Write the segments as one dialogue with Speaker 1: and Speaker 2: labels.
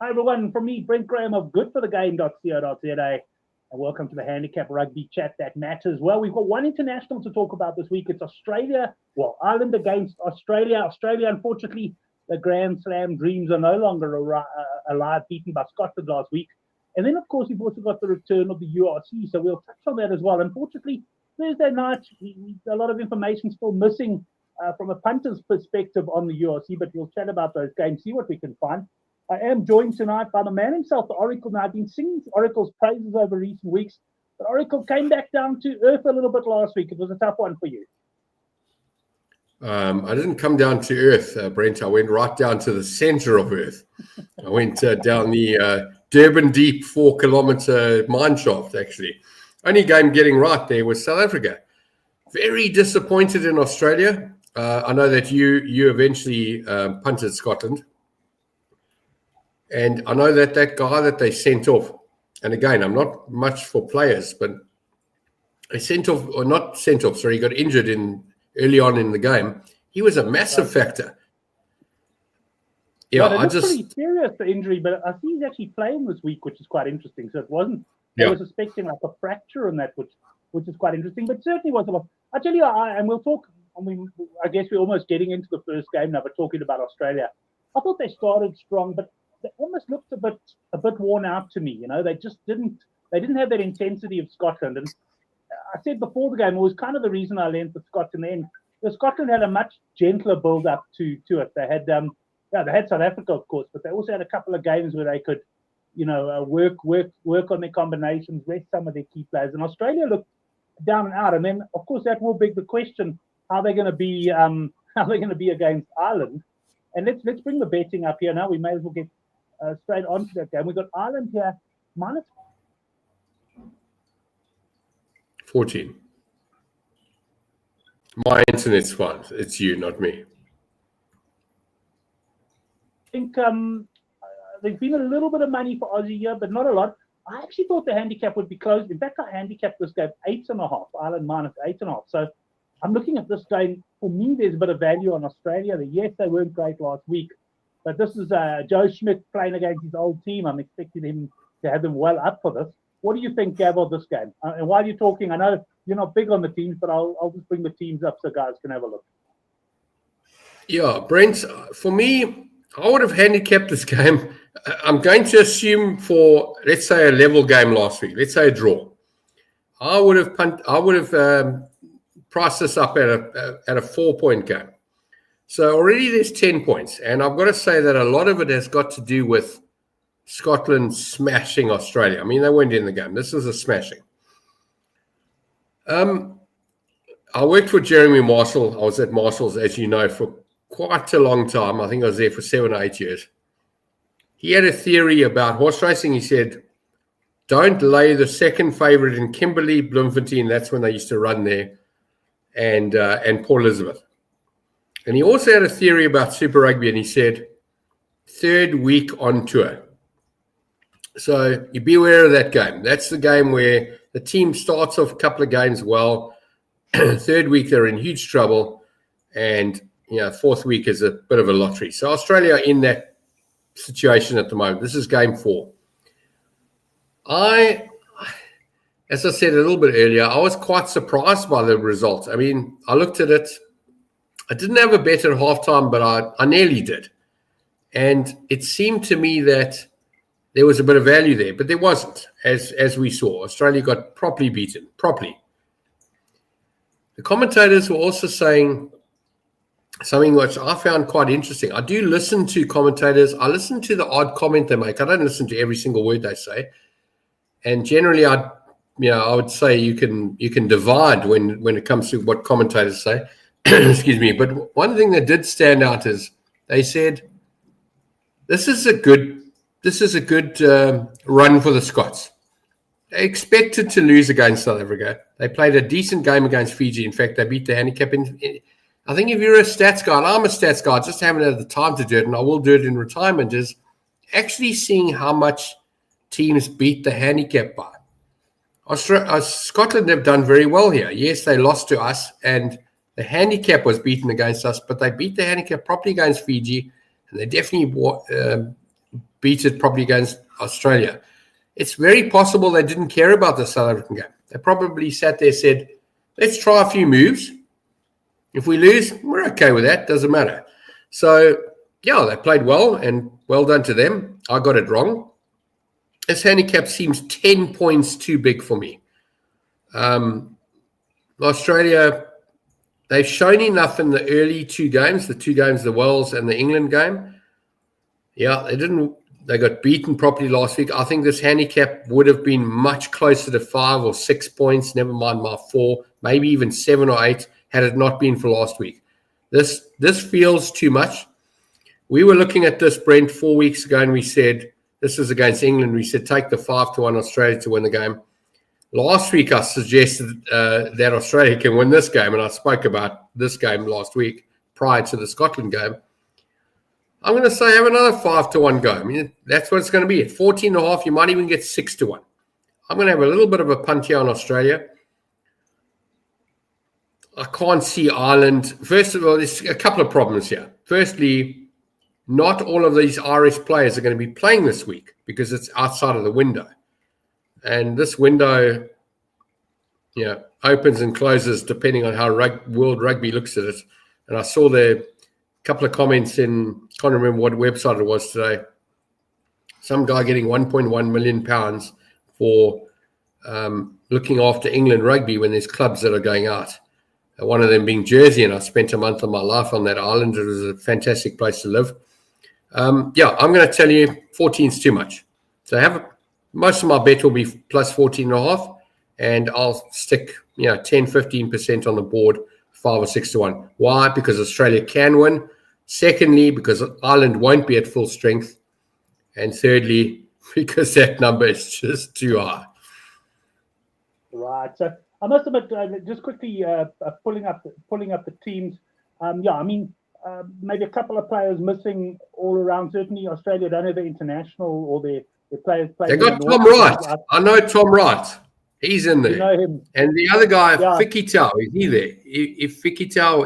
Speaker 1: Hi everyone, from me, Brent Graham of goodforthegame.co.za, and welcome to the Handicap Rugby Chat that matters. Well, we've got one international to talk about this week. It's Ireland against Australia. Australia, unfortunately, the Grand Slam dreams are no longer alive, beaten by Scotland last week. And then, of course, we've also got the return of the URC, so we'll touch on that as well. Unfortunately, Thursday night, a lot of information still missing from a punter's perspective on the URC, but we'll chat about those games, see what we can find. I am joined tonight by the man himself, the Oracle. Now, I've been singing Oracle's praises over recent weeks, but Oracle came back down to earth a little bit last week. It was a tough one for you.
Speaker 2: I didn't come down to earth, Brent. I went right down to the center of earth. I went down the Durban Deep 4-kilometer mine shaft, actually. Only game getting right there was South Africa. Very disappointed in Australia. I know that you eventually punted Scotland. And I know that guy that they sent off, and again, I'm not much for players, but they sent off, or not sent off, sorry, he got injured early on in the game. He was a massive factor.
Speaker 1: Yeah, I just pretty serious, the injury, but I think he's actually playing this week, which is quite interesting. So it wasn't, I was suspecting like a fracture in that, which is quite interesting, but certainly was about. I tell you, and we'll talk, I guess we're almost getting into the first game now, but talking about Australia. I thought they started strong, but they almost looked a bit worn out to me. You know, they didn't have that intensity of Scotland. And I said before the game, it was kind of the reason I leant with Scotland then. Scotland had a much gentler build up to it. They had they had South Africa, of course, but they also had a couple of games where they could, work on their combinations, rest some of their key players. And Australia looked down and out. And then, of course, that will beg the question: how they're going to be against Ireland? And let's bring the betting up here now. We may as well get straight onto that game. We've got Ireland here, minus
Speaker 2: 14. My internet's fine. It's you, not me.
Speaker 1: I think there's been a little bit of money for Aussie here, but not a lot. I actually thought the handicap would be closed. In fact, I handicapped this game 8.5. Ireland minus 8.5. So I'm looking at this game. For me, there's a bit of value on Australia. Yes, they weren't great last week, but this is Joe Schmidt playing against his old team. I'm expecting him to have them well up for this. What do you think, Gav, of this game? And while you're talking, I know you're not big on the teams, but I'll just bring the teams up so guys can have a look.
Speaker 2: Yeah, Brent, for me, I would have handicapped this game. I'm going to assume for, let's say, a level game last week. Let's say a draw. I would have priced this up at a 4-point game. So already there's 10 points. And I've got to say that a lot of it has got to do with Scotland smashing Australia. I mean, they weren't in the game. This was a smashing. I worked for Jeremy Marshall. I was at Marshall's, as you know, for quite a long time. I think I was there for 7 or 8 years. He had a theory about horse racing. He said, don't lay the second favourite in Kimberley, Bloemfontein. That's when they used to run there. And Port Elizabeth. And he also had a theory about Super Rugby, and he said, third week on tour. So you be aware of that game. That's the game where the team starts off a couple of games well. Third week, they're in huge trouble. And, fourth week is a bit of a lottery. So Australia are in that situation at the moment. This is game 4. As I said a little bit earlier, I was quite surprised by the results. I mean, I looked at it. I didn't have a bet at halftime, but I nearly did. And it seemed to me that there was a bit of value there, but there wasn't, as we saw. Australia got properly beaten, properly. The commentators were also saying something which I found quite interesting. I do listen to commentators. I listen to the odd comment they make. I don't listen to every single word they say. And generally, I would say you can divide when it comes to what commentators say. Excuse me. But one thing that did stand out is they said, this is a good run for the Scots. They expected to lose against South Africa. They played a decent game against Fiji. In fact, they beat the handicap. I think if you're a stats guy, and I'm a stats guy, I just haven't had the time to do it, and I will do it in retirement, is actually seeing how much teams beat the handicap by. Scotland have done very well here. Yes, they lost to us, and the handicap was beaten against us, but they beat the handicap properly against Fiji, and they definitely beat it probably against Australia. It's very possible they didn't care about the South African game. They probably sat there and said, let's try a few moves. If we lose, we're okay with that. Doesn't matter. So, yeah, they played well, and well done to them. I got it wrong. This handicap seems 10 points too big for me. Australia, they've shown enough in the early two games, the Wales and the England game. Yeah, they got beaten properly last week. I think this handicap would have been much closer to 5 or 6 points, never mind my 4, maybe even 7 or 8, had it not been for last week. This feels too much. We were looking at this, Brent, 4 weeks ago, and we said, this is against England. We said, take the 5-1 Australia to win the game. Last week, I suggested that Australia can win this game, and I spoke about this game last week prior to the Scotland game. I'm going to say have another 5-1 go. I mean, that's what it's going to be. At 14.5, you might even get 6-1. I'm going to have a little bit of a punt here on Australia. I can't see Ireland. First of all, there's a couple of problems here. Firstly, not all of these Irish players are going to be playing this week because it's outside of the window. And this window, opens and closes depending on how World Rugby looks at it. And I saw there couple of comments can't remember what website it was today. Some guy getting £1.1 million for looking after England rugby when there's clubs that are going out. One of them being Jersey, and I spent a month of my life on that island. It was a fantastic place to live. I'm going to tell you 14 is too much. So most of my bet will be plus 14.5, and I'll stick 10-15% on the board, 5 or 6-1. Why? Because Australia can win. Secondly, because Ireland won't be at full strength. And thirdly, because that number is just too high.
Speaker 1: Right. So I must admit, just quickly pulling up the teams. Maybe a couple of players missing all around. Certainly, Australia don't have the international or their players playing.
Speaker 2: They got Tom Wright. I know Tom Wright. He's in there.
Speaker 1: You know him.
Speaker 2: And the other guy, Fikitau, is he there? If Fikitau,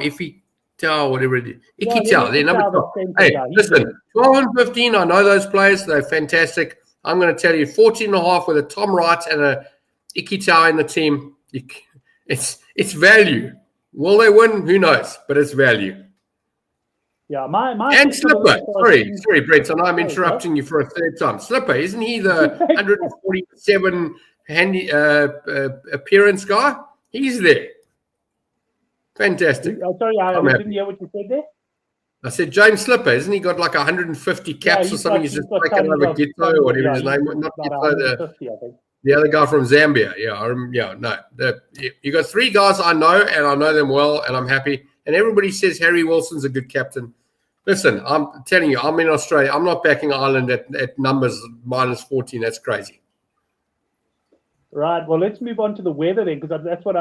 Speaker 2: whatever it is. Ikitau, they're number 12. Hey, listen, 12 and 15, I know those players. They're fantastic. I'm going to tell you, 14.5 with a Tom Wright and a Ikitau in the team. It's value. Will they win? Who knows? But it's value.
Speaker 1: Yeah, my
Speaker 2: and Slipper. Sorry, Brent. I know I'm interrupting you for a third time. Slipper, isn't he the 147 appearance guy? He's there. Fantastic.
Speaker 1: Sorry, I didn't hear what you said there.
Speaker 2: I said James Slipper, isn't he got like 150 caps or something? He's just taken over Gito or whatever his name was. Not Gito, the other guy from Zambia. You got 3 guys I know, and I know them well, and I'm happy. And everybody says Harry Wilson's a good captain. Listen, I'm telling you, I'm in Australia. I'm not backing Ireland at numbers minus 14. That's crazy.
Speaker 1: Right. Well, let's move on to the weather then, because that's what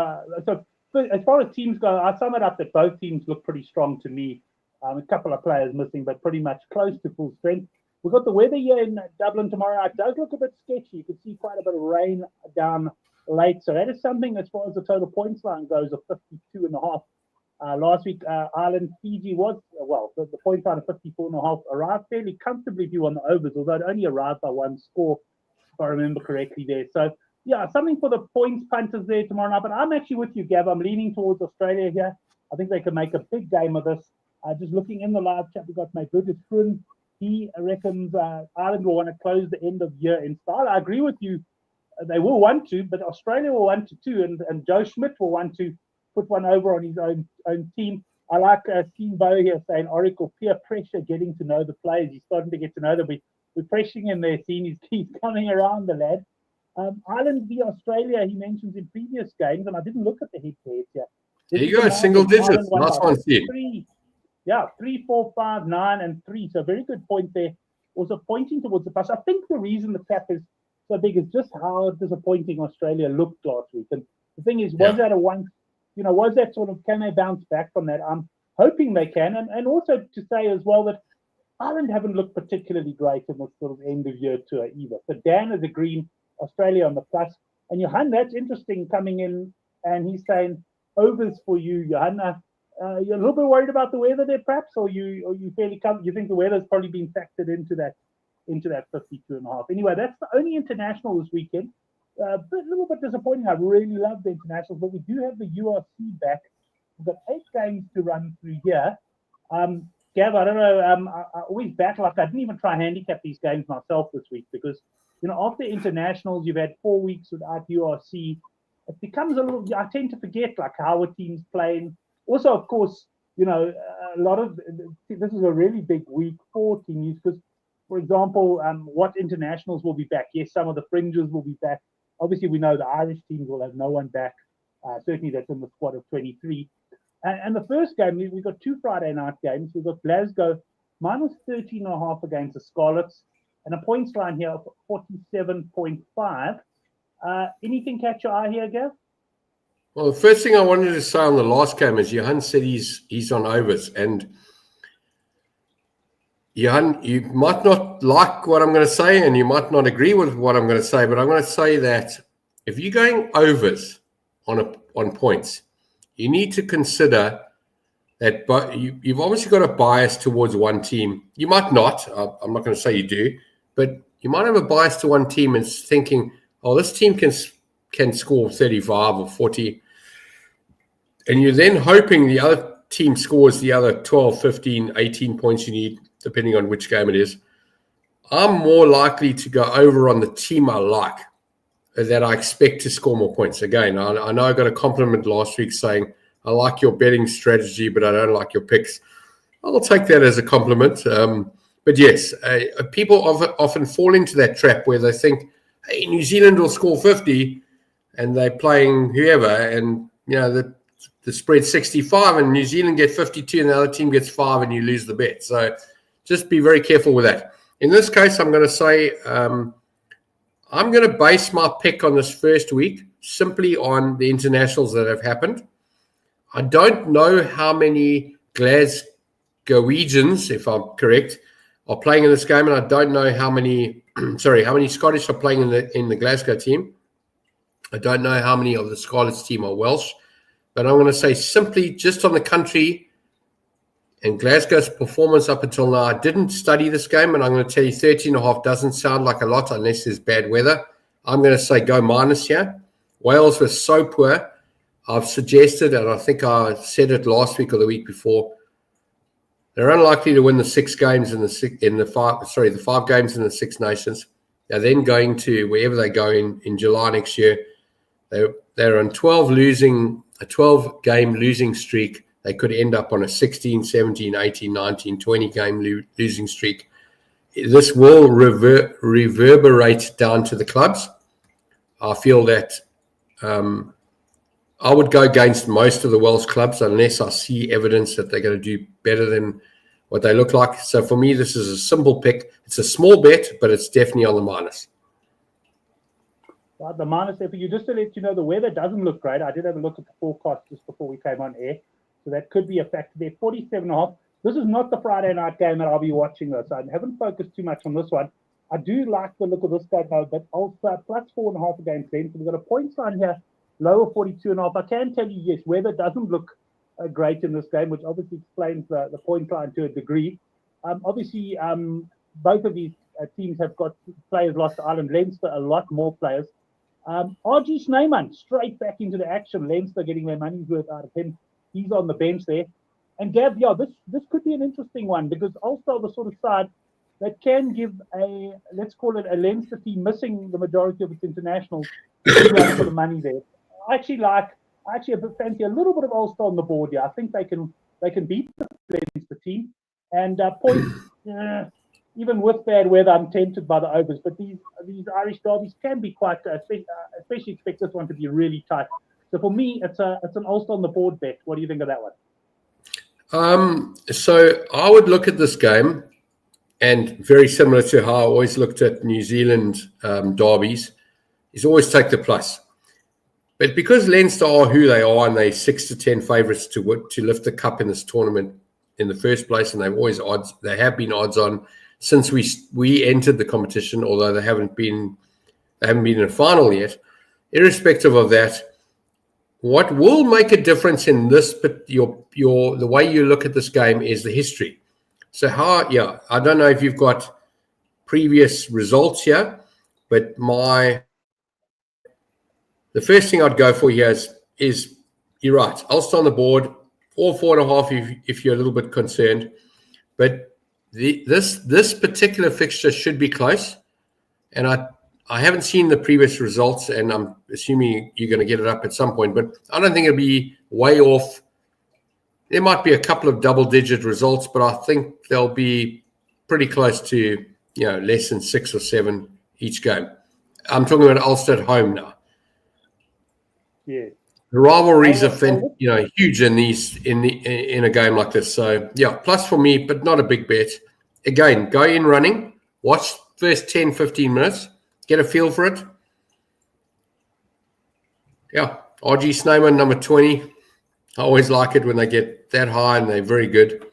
Speaker 1: so as far as teams go, I sum it up that both teams look pretty strong to me. A couple of players missing, but pretty much close to full strength. We've got the weather here in Dublin tomorrow. It does look a bit sketchy. You can see quite a bit of rain down late. So that is something as far as the total points line goes of 52.5. Last week, Ireland, Fiji was, the point line of 54.5 arrived fairly comfortably due on the overs, although it only arrived by 1 score, if I remember correctly there. So, something for the points punters there tomorrow night. But I'm actually with you, Gav. I'm leaning towards Australia here. I think they can make a big game of this. Just looking in the live chat, we've got my British friend. He reckons Ireland will want to close the end of year in style. I agree with you. They will want to, but Australia will want to too. And Joe Schmidt will want to put one over on his own team. I like Steve Bow here saying Oracle peer pressure, getting to know the players. He's starting to get to know them. We're pressuring him there, seeing he's coming around the lad. Ireland v Australia, he mentions in previous games, and I didn't look at the head-to-heads here.
Speaker 2: There you go, single digits. Last one, Steve.
Speaker 1: 3, 4, 5, 9, and 3. So very good point there. Also pointing towards the pass. I think the reason the cap is so big is just how disappointing Australia looked last week. And the thing is, was that a one? Was that sort of, can they bounce back from that? I'm hoping they can. And also to say as well that Ireland haven't looked particularly great in this sort of end of year tour either. So Dan is agreeing Australia on the plus. And Johan, that's interesting coming in, and he's saying overs for you, Johan. You're a little bit worried about the weather there, perhaps, or you fairly you think the weather's probably been factored into that into that 52.5. Anyway, that's the only international this weekend. A little bit disappointing. I really love the internationals, but we do have the URC back. We've got 8 games to run through here. Gav, I don't know. I always battle. Like I didn't even try handicap these games myself this week because, after internationals, you've had 4 weeks without URC. It becomes a little. I tend to forget like how a team's playing. Also, of course, a lot of this is a really big week for teams because, for example, what internationals will be back? Yes, some of the fringes will be back. Obviously, we know the Irish teams will have no one back. Certainly, that's in the squad of 23. And the first game, we've got 2 Friday night games. We've got Glasgow minus 13.5 against the Scarlets, and a points line here of 47.5. Anything catch your eye here, Gav?
Speaker 2: Well, the first thing I wanted to say on the last game is Johan said he's on overs. And Johan, you might not like what I'm going to say and you might not agree with what I'm going to say, but I'm going to say that if you're going overs on points, you need to consider that you've obviously got a bias towards one team. You might not. I'm not going to say you do, but you might have a bias to one team and thinking, oh, this team can score 35 or 40. And you're then hoping the other team scores the other 12, 15, 18 points you need, depending on which game it is. I'm more likely to go over on the team I like, that I expect to score more points. Again, I know I got a compliment last week saying, I like your betting strategy, but I don't like your picks. I'll take that as a compliment. But yes, people often fall into that trap where they think, hey, New Zealand will score 50 and they're playing whoever, and the spread's 65 and New Zealand get 52 and the other team gets 5 and you lose the bet. So just be very careful with that. In this case, I'm going to say I'm going to base my pick on this first week simply on the internationals that have happened. I don't know how many Glasgowians, if I'm correct, are playing in this game, and I don't know how many Scottish are playing in the Glasgow team. I don't know how many of the Scarlets team are Welsh, but I'm going to say simply just on the country and Glasgow's performance up until now. I didn't study this game, and I'm going to tell you 13.5 doesn't sound like a lot unless there's bad weather. I'm going to say go minus here. Wales was so poor. I've suggested, and I think I said it last week or the week before, they're unlikely to win the 5 games in the Six Nations. They're then going to wherever they go in July next year. They're on a 12-game losing streak. They could end up on a 16, 17, 18, 19, 20-game losing streak. This will reverberate down to the clubs. I feel that I would go against most of the Welsh clubs unless I see evidence that they're going to do better than what they look like. So for me, this is a simple pick. It's a small bet, but it's definitely on the minus.
Speaker 1: The minus there for you, just to let you know, the weather doesn't look great. I did have a look at the forecast just before we came on air. So that could be a factor there. 47.5. This is not the Friday night game that I'll be watching, though. So I haven't focused too much on this one. I do like the look of this guy, though, but also plus 4.5 against them. So we've got a points line here, lower 42.5. I can tell you, yes, weather doesn't look great in this game, which obviously explains the point line to a degree. Obviously, both of these teams have got players lost to Ireland. Leinster, a lot more players. RG Snyman, straight back into the action. Leinster getting their money's worth out of him. He's on the bench there. And Gav, this could be an interesting one because Ulster the sort of side that can give let's call it a Leinster team missing the majority of its internationals for the money there. I actually fancy a little bit of Ulster on the board here. I think they can beat the Leinster team. And points, even with bad weather, I'm tempted by the overs. But these Irish derbies can be quite, especially expect this one to be really tight. So for me, it's an Ulster on the board bet. What do you think of that one?
Speaker 2: So I would look at this game, and very similar to how I always looked at New Zealand derbies, is always take the plus. But because Leinster are who they are, and they're 6 to 10 favourites to lift the cup in this tournament in the first place, and they have been odds on since we entered the competition, although they haven't been in a final yet. Irrespective of that, what will make a difference in this, but the way you look at this game is the history. So I don't know if you've got previous results here, but the first thing I'd go for here is you're right. Ulster on the board, 4.5 if you're a little bit concerned, but this particular fixture should be close, and I haven't seen the previous results, and I'm assuming you're going to get it up at some point, but I don't think it'll be way off. There might be a couple of double-digit results, but I think they'll be pretty close to, less than 6 or 7 each game. I'm talking about Ulster at home now.
Speaker 1: Yeah.
Speaker 2: The rivalries are huge in a game like this. So yeah, plus for me, but not a big bet. Again, go in running, watch first 10, 15 minutes, get a feel for it. Yeah, RG Snowman, number 20. I always like it when they get that high, and they're very good.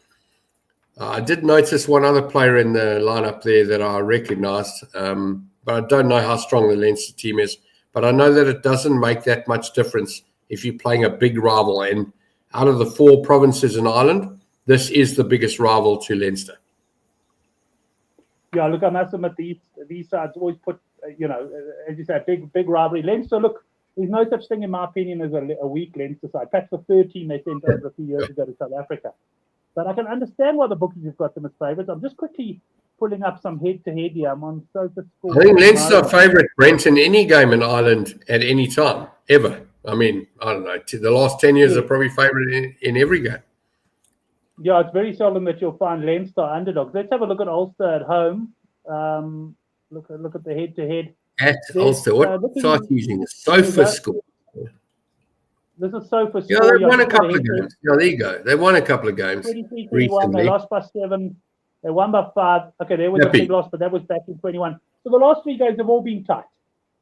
Speaker 2: I did notice one other player in the lineup there that I recognised, but I don't know how strong the Leinster team is. But I know that it doesn't make that much difference if you're playing a big rival. And out of the 4 provinces in Ireland, this is the biggest rival to Leinster.
Speaker 1: Yeah, look, I must admit, these sides always put, as you say, big rivalry. Leinster, look, there's no such thing, in my opinion, as a weak Leinster side. That's the third team they sent over a few years ago to South Africa. But I can understand why the bookies have got them as favourites. I'm just quickly pulling up some head-to-head here. I'm on Sofa Score.
Speaker 2: I think Leinster are favourite, Brent, in any game in Ireland at any time, ever. I mean, I don't know. The last 10 years are probably favourite in every game.
Speaker 1: Yeah, it's very seldom that you'll find Leinster underdogs. Let's have a look at Ulster at home. Look at the head-to-head.
Speaker 2: At Ulster, what site using? A Sofa Score.
Speaker 1: This is Sofa Score.
Speaker 2: Yeah, they won a couple of games. Yeah, there you go. They won a couple of games
Speaker 1: 23-21.
Speaker 2: recently.
Speaker 1: They lost by 7. They won by 5. Okay, there was a big loss, but that was back in 21. So the last 3 games have all been tight.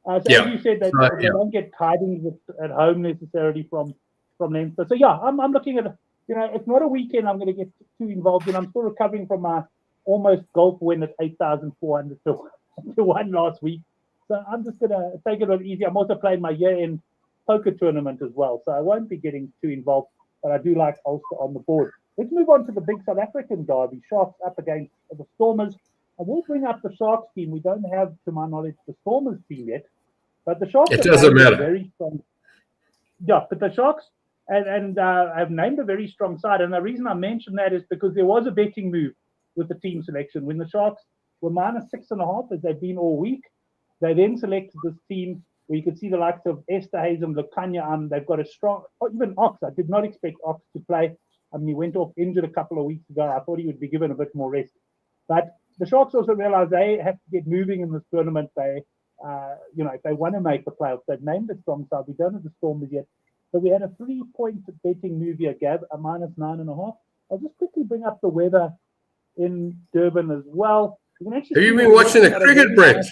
Speaker 1: As you said, they don't get tidings at home necessarily from Leinster. So yeah, I'm looking at, it's not a weekend I'm going to get too involved in. I'm still recovering from my almost golf win at 8,400 to 1 last week. So I'm just going to take it a little easy. I'm also playing my year-end poker tournament as well, so I won't be getting too involved, but I do like Ulster on the board. Let's move on to the big South African derby. Sharks up against the Stormers. I will bring up the Sharks team. We don't have, to my knowledge, the Stormers team yet, but the Sharks
Speaker 2: doesn't matter.
Speaker 1: Very strong. Yeah, but the Sharks and have named a very strong side, and the reason I mention that is because there was a betting move with the team selection. When the Sharks were -6.5, as they've been all week, they then selected this team where you could see the likes of Esterhuizen, Lukanya. They've got a strong, even Ox. I did not expect Ox to play. I mean, he went off injured a couple of weeks ago. I thought he would be given a bit more rest. But the Sharks also realized they have to get moving in this tournament. They, if they want to make the playoffs, they've named a strong side. We don't have the Stormers yet. So we had a 3-point betting move here, Gab, a -9.5. I'll just quickly bring up the weather in Durban as well. You have you
Speaker 2: been watching the cricket, Brent?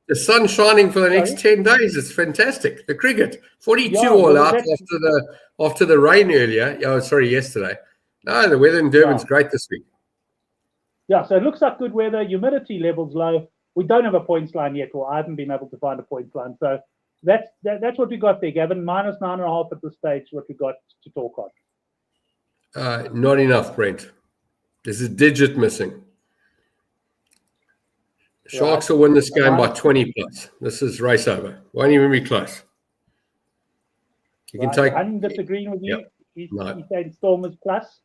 Speaker 2: The sun's shining for the next 10 days. It's fantastic. The cricket, 42 all out after the rain earlier. Oh, sorry, yesterday. No, the weather in Durban's great this week. Yeah,
Speaker 1: so it looks like good weather. Humidity levels low. We don't have a points line yet, or I haven't been able to find a points line. So that's what we got there, Gavin. -9.5 at this stage, what we got to talk on.
Speaker 2: Not enough, Brent. There's a digit missing. Sharks will win this game by 20 plus. This is race over. Won't even be close. You can take.
Speaker 1: I'm disagreeing with you. He's saying Stormers plus.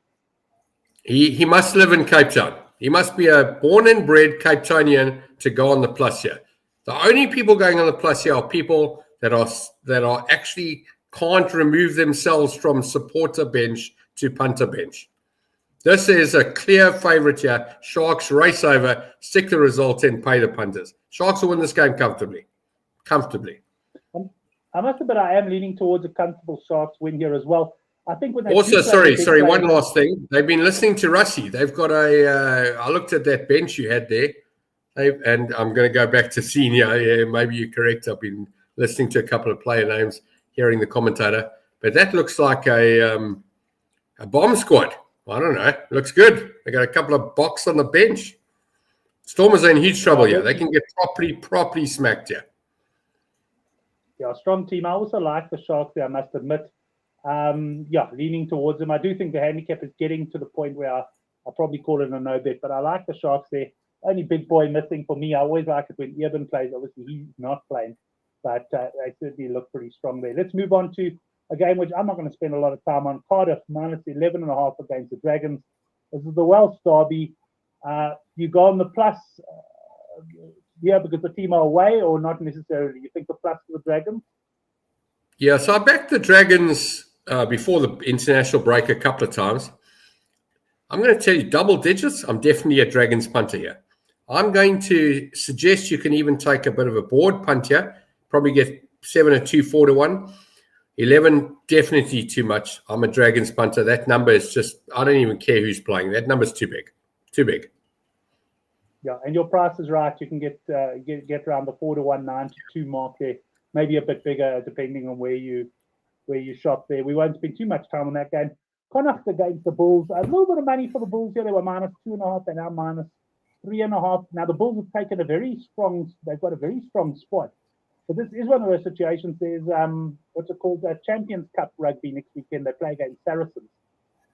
Speaker 2: He must live in Cape Town. He must be a born and bred Cape Townian to go on the plus here. The only people going on the plus here are people that are actually can't remove themselves from supporter bench to punter bench. This is a clear favourite here. Sharks race over, stick the result in, pay the punters. Sharks will win this game comfortably.
Speaker 1: I must admit, I am leaning towards a comfortable Sharks win here as well. I think when they
Speaker 2: also, sorry, one last thing. They've been listening to Russie. They've got I looked at that bench you had there, and I'm going to go back to senior. Yeah, maybe you're correct. I've been listening to a couple of player names, hearing the commentator, but that looks like a bomb squad. I don't know. Looks good. They got a couple of box on the bench. Stormers are in huge trouble here. They can get properly smacked here.
Speaker 1: Yeah, strong team. I also like the Sharks there, I must admit. Leaning towards them. I do think the handicap is getting to the point where I'll probably call it a no bet, but I like the Sharks there. only big boy missing for me. I always like it when Eben plays. Obviously, he's not playing, but they certainly look pretty strong there. Let's move on to a game which I'm not going to spend a lot of time on. Cardiff minus 11.5 against the Dragons. This is the Welsh derby. You go on the plus because the team are away, or not necessarily? You think the plus for the Dragons?
Speaker 2: Yeah, so I backed the Dragons before the international break a couple of times. I'm going to tell you double digits. I'm definitely a Dragons punter here. I'm going to suggest you can even take a bit of a board punt here. Probably get 7-2, 4-1. 11, definitely too much. I'm a Dragons punter. That number is just, I don't even care who's playing. That number's too big. Too big.
Speaker 1: Yeah, and your price is right. You can get around the 4-1, 9-2 mark there. Maybe a bit bigger depending on where you shop there. We won't spend too much time on that game. Connacht against the Bulls. A little bit of money for the Bulls here. They were minus 2.5. They're now minus 3.5. Now the Bulls have taken they've got a very strong squad. So this is one of those situations. There's what's it called? Champions Cup rugby next weekend. They play against Saracens.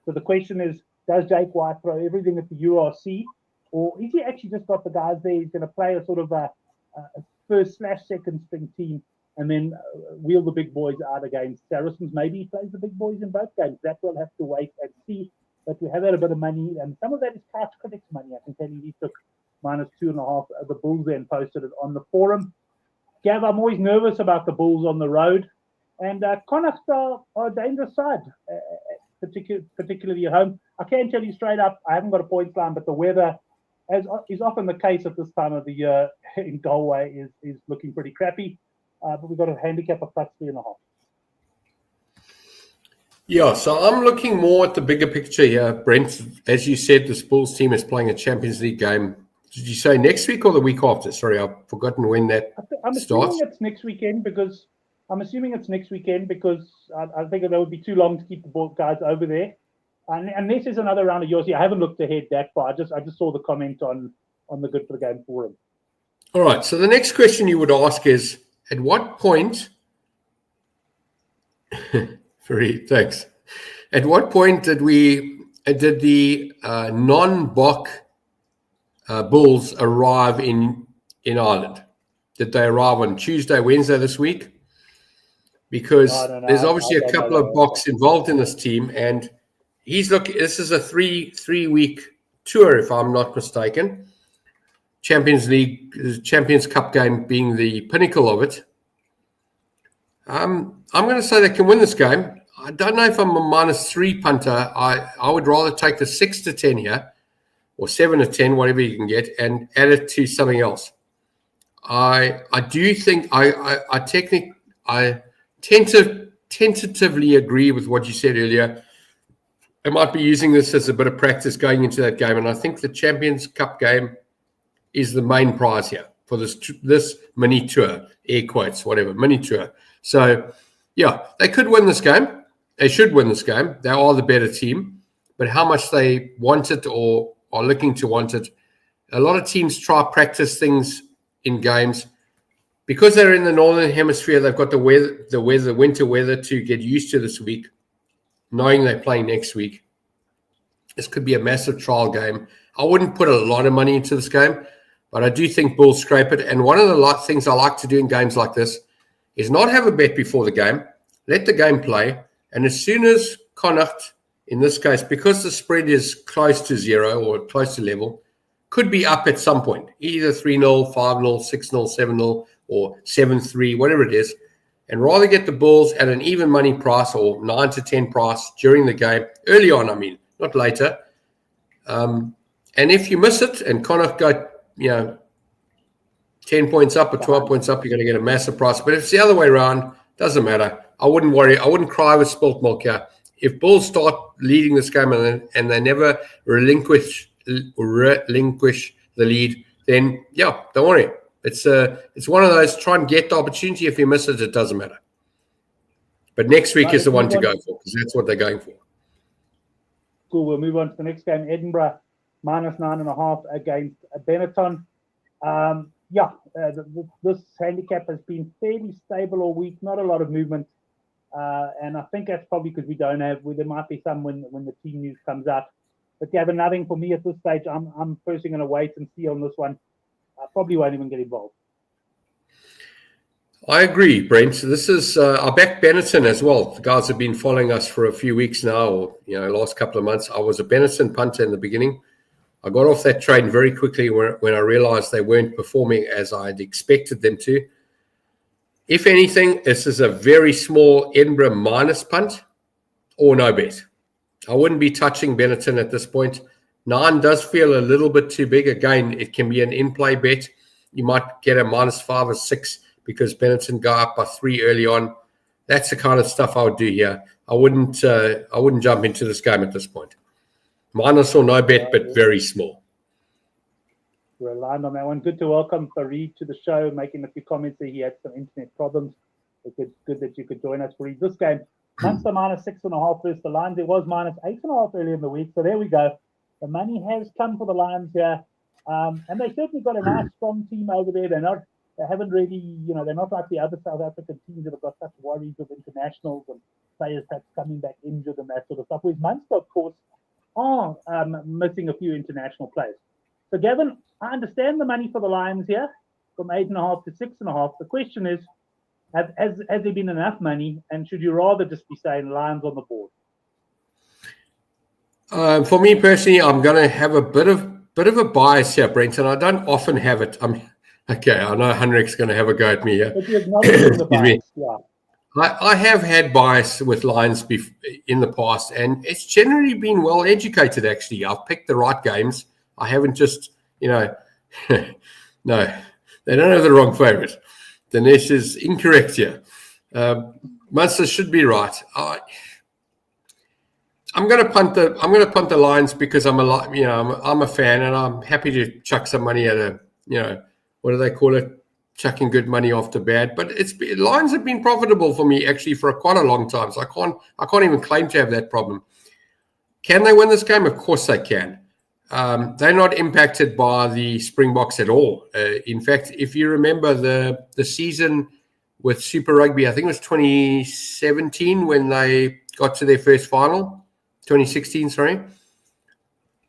Speaker 1: So the question is, does Jake White throw everything at the URC, or is he actually just got the guys there? He's going to play a sort of a first/second string team, and then wheel the big boys out against Saracens. Maybe he plays the big boys in both games. That we'll have to wait and see. But we have had a bit of money, and some of that is Couch Critics money. I can tell you he took minus 2.5 of the Bulls there and posted it on the forum. Gav, I'm always nervous about the Bulls on the road. And Connacht are a dangerous side, particularly at home. I can tell you straight up, I haven't got a points line, but the weather, as is often the case at this time of the year in Galway, is looking pretty crappy. But we've got a handicap of plus 3.5.
Speaker 2: Yeah, so I'm looking more at the bigger picture here, Brent. As you said, the Bulls team is playing a Champions League game. Did you say next week or the week after? Sorry, I've forgotten when that
Speaker 1: I'm
Speaker 2: starts.
Speaker 1: assuming it's next weekend because I think that would be too long to keep the guys over there. And this is another round of URC. I haven't looked ahead that far. I just saw the comment on the Good for the Game forum.
Speaker 2: All right. So the next question you would ask is, at what point? Thanks. At what point did the non-Bok Bulls arrive in Ireland? Did they arrive on Tuesday, Wednesday this week? Because there's obviously a couple of Boks involved in this team, and this is a three-week tour, if I'm not mistaken. Champions League, Champions Cup game being the pinnacle of it. I'm going to say they can win this game. I don't know if I'm a minus 3 punter. I would rather take the 6-10 here, or 7-10, whatever you can get, and add it to something else. I do think I tentatively agree with what you said earlier. I might be using this as a bit of practice going into that game, and I think the Champions Cup game is the main prize here for this mini tour, air quotes, whatever, mini tour. So, yeah, they could win this game. They should win this game. They are the better team, but how much they want it or are looking to want it, a lot of teams try practice things in games. Because they're in the Northern Hemisphere, they've got the winter weather to get used to this week, knowing they're playing next week. This could be a massive trial game. I wouldn't put a lot of money into this game, but I do think Bulls scrape it. And one of the things I like to do in games like this is not have a bet before the game, let the game play. And as soon as Connacht, in this case, because the spread is close to 0 or close to level, could be up at some point, either 3-0, 5-0, 6-0, 7-0, or 7-3, whatever it is, and rather get the Bulls at an even money price or 9-10 price during the game, early on, I mean, not later. And if you miss it and Connacht go, 10 points up or 12 points up, you're going to get a massive price. But if it's the other way around, doesn't matter. I wouldn't worry. I wouldn't cry with spilt milk here. If Bulls start leading this game and they never relinquish the lead, then, don't worry. It's one of those, try and get the opportunity. If you miss it, it doesn't matter. But next week is the one to go for, because that's what they're going for.
Speaker 1: Cool. We'll move on to the next game. Edinburgh, minus 9.5 against Benetton. This handicap has been fairly stable all week. Not a lot of movement. And I think that's probably because we don't have, there might be some when the team news comes out. But Gavin, nothing for me at this stage. I'm personally going to wait and see on this one. I probably won't even get involved.
Speaker 2: I agree, Brent. This is I back Benetton as well. The guys have been following us for a few weeks now, or last couple of months. I was a Benetton punter in the beginning. I got off that train very quickly when I realized they weren't performing as I'd expected them to. If anything, this is a very small Edinburgh minus punt or no bet. I wouldn't be touching Benetton at this point. 9 does feel a little bit too big. Again, it can be an in-play bet. You might get a -5 or 6 because Benetton go up by 3 early on. That's the kind of stuff I would do here. I wouldn't jump into this game at this point. Minus or no bet, but very small.
Speaker 1: We're aligned on that one. Good to welcome Fareed to the show, making a few comments there. He had some internet problems. It's good that you could join us, Fareed. This game, Munster -6.5 versus the Lions. It was -8.5 earlier in the week. So there we go. The money has come for the Lions here. And they certainly got a nice, strong team over there. They haven't really, they're not like the other South African teams that have got such worries of internationals and players perhaps coming back injured and that sort of stuff. Whereas Munster, of course, are missing a few international players. So, Gavin, I understand the money for the Lions here from 8.5 to 6.5. The question is, has there been enough money, and should you rather just be saying Lions on the board?
Speaker 2: For me personally, I'm going to have a bit of a bias here, Brent, and I don't often have it. Okay, I know Henrik's going to have a go at me here.
Speaker 1: But you're acknowledging the bias, yeah.
Speaker 2: I have had bias with Lions in the past, and it's generally been well educated, actually. I've picked the right games. I haven't just, no, they don't have the wrong favourite. Dinesh is incorrect here. Munster should be right. I'm going to punt the Lions because I'm a fan, and I'm happy to chuck some money at what do they call it? Chucking good money after bad. But Lions have been profitable for me actually for quite a long time. So I can't even claim to have that problem. Can they win this game? Of course they can. They're not impacted by the Springboks at all. In fact, if you remember the season with Super Rugby, I think it was 2017 when they got to their first final. 2016, sorry.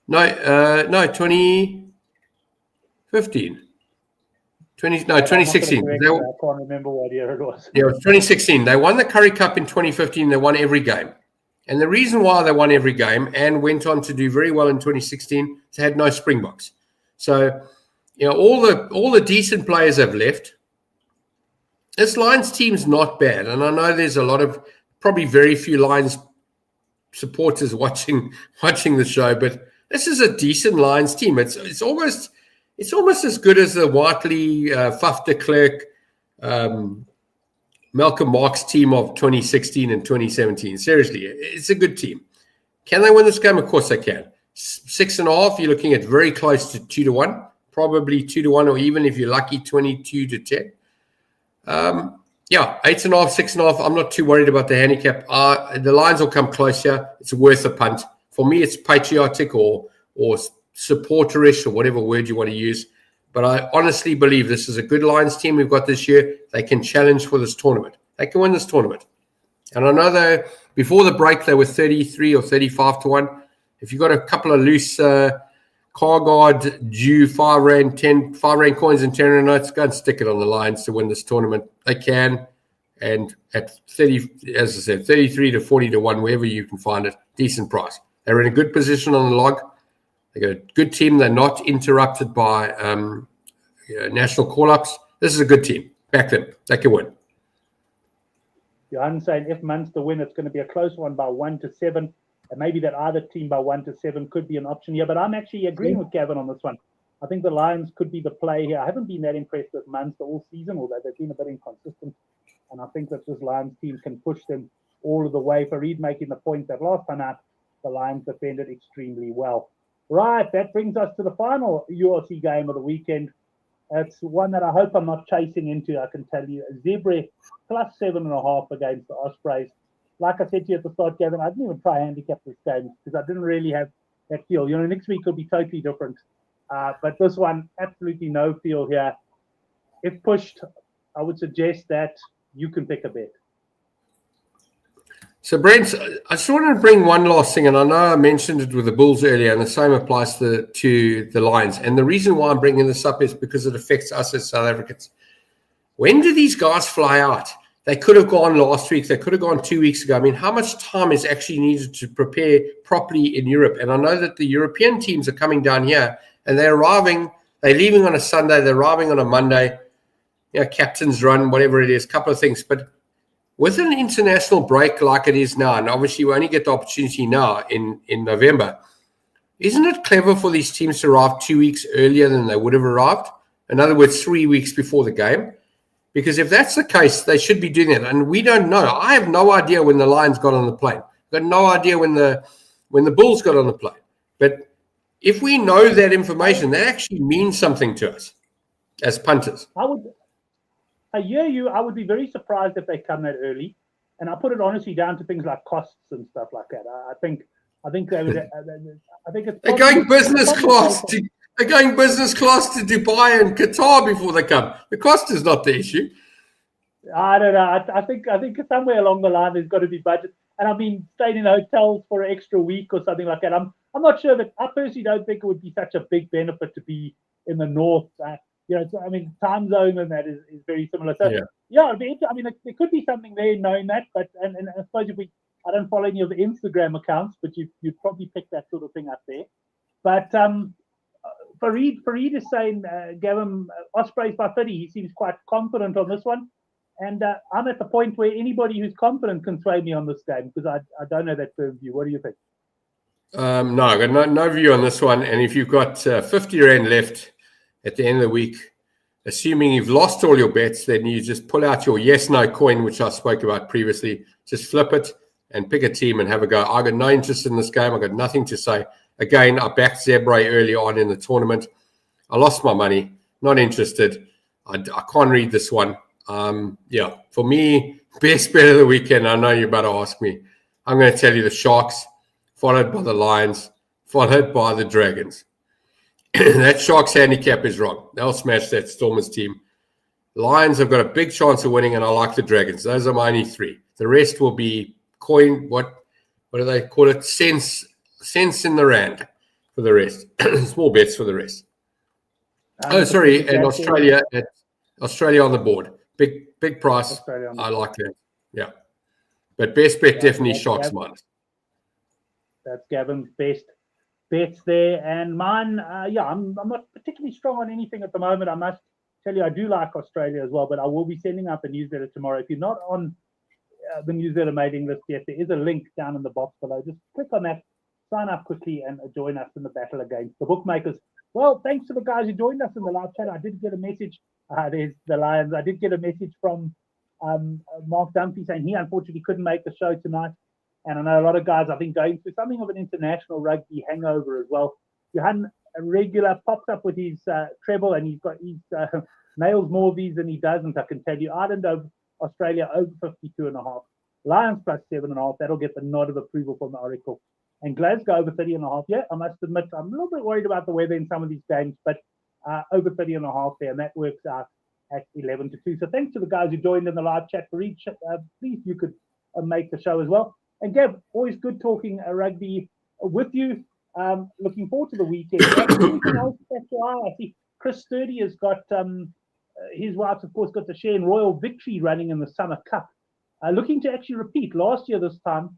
Speaker 2: No, 2015. 2016.
Speaker 1: I can't remember what year it was.
Speaker 2: Yeah, it was 2016. They won the Currie Cup in 2015. They won every game. And the reason why they won every game and went on to do very well in 2016 is they had no Springboks. So, all the decent players have left. This Lions team's not bad. And I know there's a lot of, probably very few Lions supporters watching the show, but this is a decent Lions team. It's almost as good as the Whiteley, Faf de Klerk, Malcolm Marks team of 2016 and 2017. Seriously, it's a good team. Can they win this game? Of course they can. 6.5, you're looking at very close to 2-1, probably 2-1, or even if you're lucky, 22-10. 8.5, 6.5. I'm not too worried about the handicap. The Lions will come close here. It's worth a punt. For me, it's patriotic or supporterish or whatever word you want to use. But I honestly believe this is a good Lions team we've got this year. They can challenge for this tournament. They can win this tournament. And I know before the break, they were 33 or 35-1. If you've got a couple of loose car guard due 5 rand coins and 10 rand notes, go and stick it on the Lions to win this tournament. They can. And at 30, as I said, 33 to 40-1, wherever you can find it, decent price. They're in a good position on the log. They got a good team. They're not interrupted by national call-ups. This is a good team. Back them. They can win.
Speaker 1: Johan saying if Munster win, it's going to be a close one by 1-7. And maybe that either team by 1-7 could be an option here. But I'm actually agreeing with Gavin on this one. I think the Lions could be the play here. I haven't been that impressed with Munster all season, although they've been a bit inconsistent. And I think that this Lions team can push them all of the way. Fareed making the point that last time out, the Lions defended extremely well. Right, that brings us to the final URC game of the weekend. It's one that I hope I'm not chasing into, I can tell you. Zebra plus 7.5 against the Ospreys. Like I said to you at the start, Gavin, I didn't even try handicap this game because I didn't really have that feel. Next week will be totally different. But this one, absolutely no feel here. If pushed, I would suggest that you can pick a bet.
Speaker 2: So, Brent, I just wanted to bring one last thing, and I know I mentioned it with the Bulls earlier, and the same applies to the Lions. And the reason why I'm bringing this up is because it affects us as South Africans. When do these guys fly out? They could have gone last week. They could have gone 2 weeks ago. I mean, how much time is actually needed to prepare properly in Europe? And I know that the European teams are coming down here, and they're leaving on a Sunday, they're arriving on a Monday, captain's run, whatever it is, couple of things. But with an international break like it is now, and obviously we only get the opportunity now in November, isn't it clever for these teams to arrive 2 weeks earlier than they would have arrived? In other words, 3 weeks before the game. Because if that's the case, they should be doing it. And we don't know. I have no idea when the Lions got on the plane. I've got no idea when the Bulls got on the plane. But if we know that information, that actually means something to us as punters.
Speaker 1: I hear you. I would be very surprised if they come that early. And I put it honestly down to things like costs and stuff like that. I think they would. I think it's.
Speaker 2: They're going business class to Dubai and Qatar before they come. The cost is not the issue.
Speaker 1: I don't know. I think somewhere along the line there's got to be budget. And I mean, staying in hotels for an extra week or something like that. I'm not sure that I personally don't think it would be such a big benefit to be in the north. I mean, time zone and that is very similar. So it'd be, I mean, there could be something there knowing that. But and I suppose I don't follow any of the Instagram accounts, but you'd probably pick that sort of thing up there. But Fareed is saying, Gavin, Ospreys by 30. He seems quite confident on this one. And I'm at the point where anybody who's confident can sway me on this game because I don't know that firm view. What do you think?
Speaker 2: No, I've got no view on this one. And if you've got 50 Rand left at the end of the week, assuming you've lost all your bets, then you just pull out your yes-no coin, which I spoke about previously. Just flip it and pick a team and have a go. I got no interest in this game. I got nothing to say. Again, I backed Zebre early on in the tournament. I lost my money. Not interested. I can't read this one. For me, best bet of the weekend, I know you're about to ask me. I'm going to tell you the Sharks, followed by the Lions, followed by the Dragons. That Sharks handicap is wrong. They'll smash that Stormers team. Lions have got a big chance of winning, and I like the Dragons. Those are my only three. The rest will be coin, what do they call it? Cents in the rand for the rest. Small bets for the rest. And Australia on the board. Big price. I like that. Yeah. But best bet definitely Sharks minus.
Speaker 1: That's Gavin's best bets there. And mine, I'm not particularly strong on anything at the moment. I must tell you, I do like Australia as well, but I will be sending out the newsletter tomorrow. If you're not on the newsletter mailing list yet, there is a link down in the box below. Just click on that, sign up quickly, and join us in the battle against the bookmakers. Well, thanks to the guys who joined us in the live chat. I did get a message. There's the Lions. I did get a message from Mark Dunphy saying he unfortunately couldn't make the show tonight. And I know a lot of guys, I think, going through something of an international rugby hangover as well. Johan, a regular, pops up with his treble, and he's nails more of these than he doesn't, I can tell you. Ireland over Australia over 52.5. Lions plus 7.5. That'll get the nod of approval from the Oracle. And Glasgow over 30.5. Yeah, I must admit, I'm a little bit worried about the weather in some of these games, but over 30.5 there, and that works out at 11-2. So thanks to the guys who joined in the live chat. For each, please, you could make the show as well. And Gav, always good talking rugby with you. Looking forward to the weekend. Anything else that's I see Chris Sturdy has got his wife's, of course, got the share in Royal Victory running in the Summer Cup. Looking to actually repeat last year this time.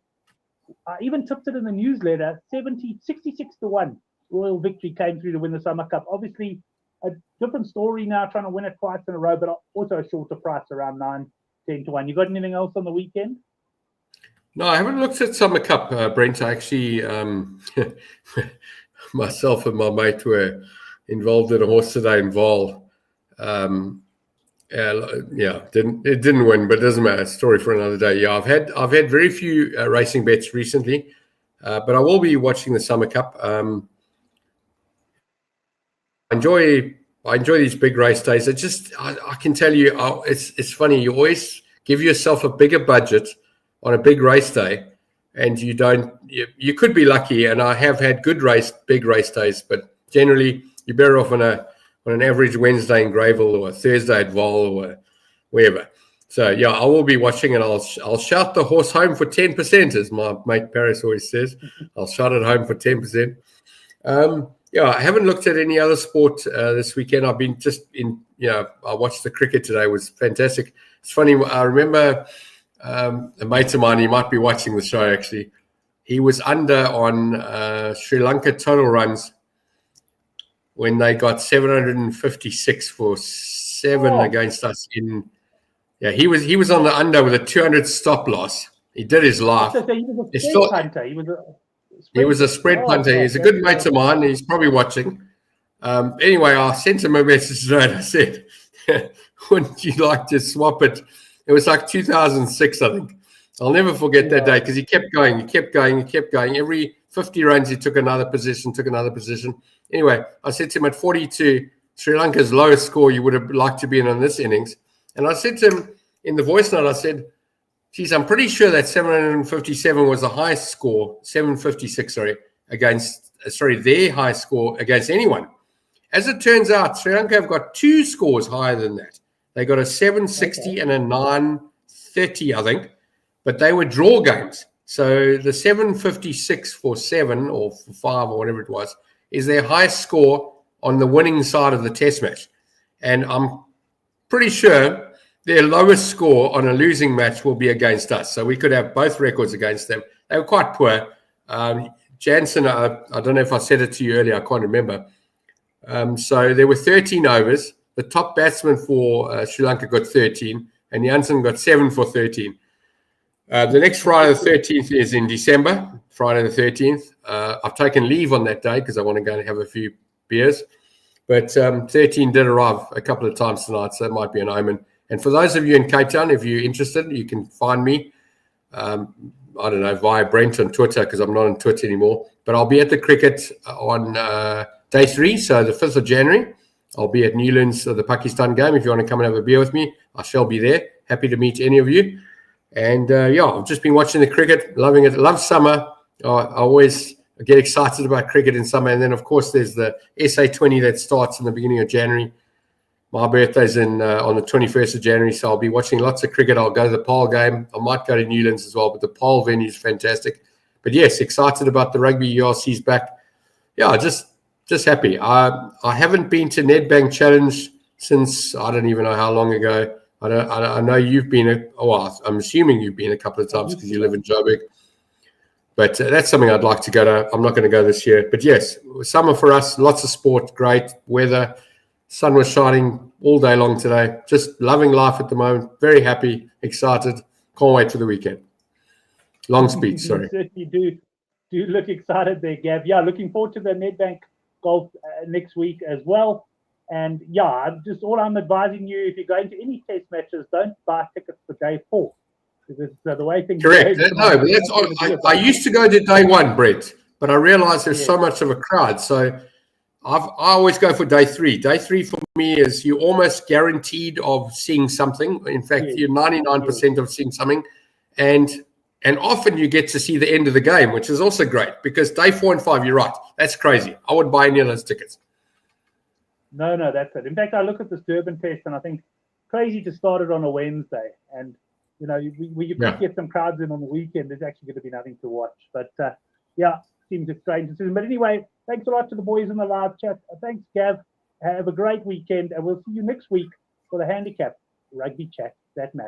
Speaker 1: I even tipped it in the newsletter. 66-1 Royal Victory came through to win the Summer Cup. Obviously, a different story now, trying to win it twice in a row, but also a shorter price around 9-10-1. You got anything else on the weekend?
Speaker 2: No, I haven't looked at Summer Cup, Brent. I actually, myself and my mate were involved in a horse today in Vaal. It didn't win, but it doesn't matter. It's a story for another day. Yeah, I've had very few racing bets recently, but I will be watching the Summer Cup. I enjoy these big race days. I can tell you, it's funny. You always give yourself a bigger budget on a big race day, and you could be lucky, and I have had big race days, but generally you're better off on an average Wednesday in Greyville or a Thursday at Vaal or wherever. So yeah, I will be watching, and I'll shout the horse home for 10%, as my mate Paris always says. I'll shout it home for 10%. Yeah, I haven't looked at any other sport this weekend. I've been just in. I watched the cricket today. It was fantastic. It's funny. I remember a mate of mine. He might be watching the show actually. He was under on Sri Lanka total runs when they got 756 for 7 against us in. Yeah, he was on the under with a 200 stop loss. He did his life.
Speaker 1: So he was a spread punter.
Speaker 2: He was a spread punter. He's a good mate of mine. He's probably watching. Anyway, I sent him a message today and I said, wouldn't you like to swap it? It was like 2006, I think. I'll never forget that day because he kept going. Every 50 runs, he took another position. Anyway, I said to him at 42, Sri Lanka's lowest score you would have liked to be in on this innings. And I said to him in the voice note, I said, geez, I'm pretty sure that 757 was the highest score, 756, their highest score against anyone. As it turns out, Sri Lanka have got 2 scores higher than that. They got a 760 and a 930, I think, but they were draw games. So the 756 for 7 or for 5 or whatever it was is their highest score on the winning side of the test match. And I'm pretty sure their lowest score on a losing match will be against us. So we could have both records against them. They were quite poor. Jansen, I don't know if I said it to you earlier. I can't remember. So there were 13 overs. The top batsman for Sri Lanka got 13, and Jansen got 7 for 13. The next Friday, the 13th, is in December, Friday the 13th. I've taken leave on that day because I want to go and have a few beers. But 13 did arrive a couple of times tonight, so it might be an omen. And for those of you in Cape Town, if you're interested, you can find me, I don't know, via Brent on Twitter because I'm not on Twitter anymore. But I'll be at the cricket on day 3, so the 5th of January. I'll be at Newlands, the Pakistan game. If you want to come and have a beer with me, I shall be there. Happy to meet any of you. And, I've just been watching the cricket, loving it. Love summer. I always get excited about cricket in summer. And then, of course, there's the SA20 that starts in the beginning of January. My birthday's on the 21st of January, so I'll be watching lots of cricket. I'll go to the Pole game. I might go to Newlands as well, but the Pole venue is fantastic. But yes, excited about the rugby. URC's back. Yeah, just happy. I haven't been to Nedbank Challenge since I don't even know how long ago. I know you've been. I'm assuming you've been a couple of times because you live in Joburg. But that's something I'd like to go to. I'm not going to go this year. But yes, summer for us, lots of sport, great weather. Sun was shining all day long today. Just loving life at the moment. Very happy, excited. Can't wait for the weekend. Long speech, sorry.
Speaker 1: You certainly do look excited there, Gav. Yeah, looking forward to the Nedbank Golf next week as well. And yeah, I'm advising you, if you're going to any test matches, don't buy tickets for day 4. Because the way things
Speaker 2: correct. No, but that's I used to go to day 1, Brett, but I realized there's so much of a crowd. So I always go for day 3. Day 3 for me is you're almost guaranteed of seeing something. In fact, you're 99% of seeing something. And often you get to see the end of the game, which is also great because day 4 and 5, you're right. That's crazy. I would buy any of those tickets.
Speaker 1: No, that's it. In fact, I look at this Durban test and I think crazy to start it on a Wednesday. And, you could get some crowds in on the weekend. There's actually going to be nothing to watch. But, seems a strange decision. But anyway, thanks a lot to the boys in the live chat. Thanks, Gav. Have a great weekend. And we'll see you next week for the Handicap Rugby Chat that matters.